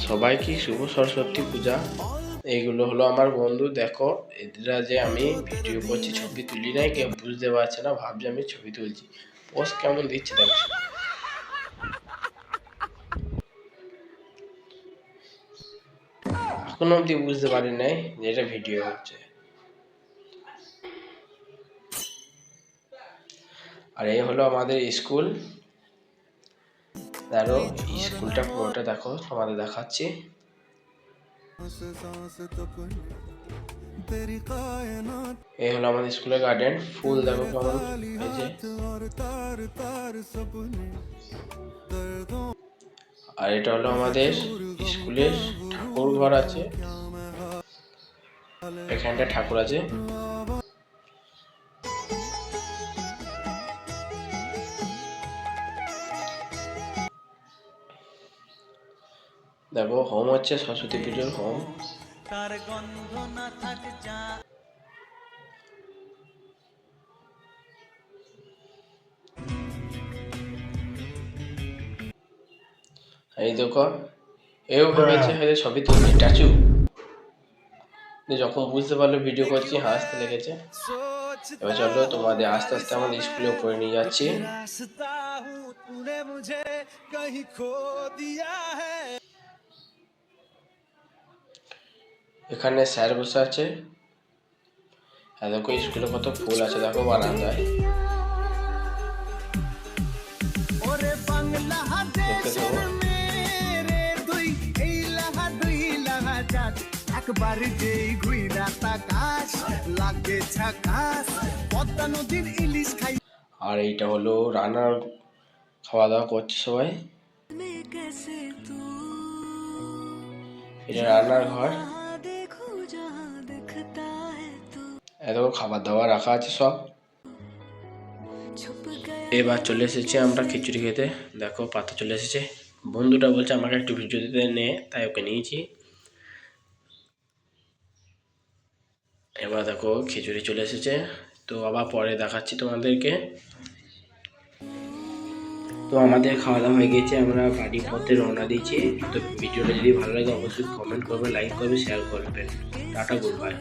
সবাইকে শুভ সরস্বতী পূজা। এইগুলো হলো আমার বন্ধু, দেখো এরা যে আমি ভিডিও করছি, ছবি তুলি নাই, কেউ বুঝতে পারছে না, ভাবছে আমি ছবি তুলছি। পোস্ট কেমন দিচ্ছে দেখো, এখনো অব্দি বুঝতে পারি নাই যে এটা ভিডিও হচ্ছে। আর এই হলো আমাদের স্কুল। দেখো স্কুলটা পুরোটা দেখো, তোমাদের দেখাচ্ছি। এই হলো আমাদের স্কুলের গার্ডেন। ফুল দেখো কেমন হয়েছে। আর এটা হলো আমাদের স্কুলের ঠাকুর ঘর আছে, এখানটা ঠাকুর আছে। দেখো হোম হচ্ছে, সরস্বতী পুজোর হোম। এই দেখো এও ভেবেছে হয়তো ছবি তুলছি স্ট্যাচু, যখন বুঝতে পারলো ভিডিও করছি হাসতে লেগেছে। এবার চলো তোমাদের আস্তে আস্তে আমাদের স্কুলে উপরে নিয়ে যাচ্ছি। এখানে স্যার বসে আছে। দেখো স্কুলে কত ফুল আছে, দেখো বারান্দায়। দেখতে থাকো। একবার যেই ঘুইরা তাকাস লাগে ঝাকাস পদ্মা নদীর ইলিশ খাই। আর এইটা হলো রান্নার, খাওয়া দাওয়া করছে সবাই। এটা রান্নার ঘর, এত খাবার দাবার রাখা আছে সব। এবার চলে এসেছি আমরা খিচুড়ি খেতে। দেখো পাতা চলে এসেছে, বন্ধুটা বলছে আমাকে একটু ভিডিও দিতে নে, তাই ওকে নিয়েছি। এবার দেখো খিচুড়ি চলে এসেছে, তো আবার পরে দেখাচ্ছি তোমাদেরকে। তো আমাদের খাওয়া দাওয়া হয়ে গেছে, আমরা বাড়ির পথে রওনা দিয়েছি। তো ভিডিওটা যদি ভালো লাগে অবশ্যই কমেন্ট করবে, লাইক করবে, শেয়ার করবেন। Tata, good bye.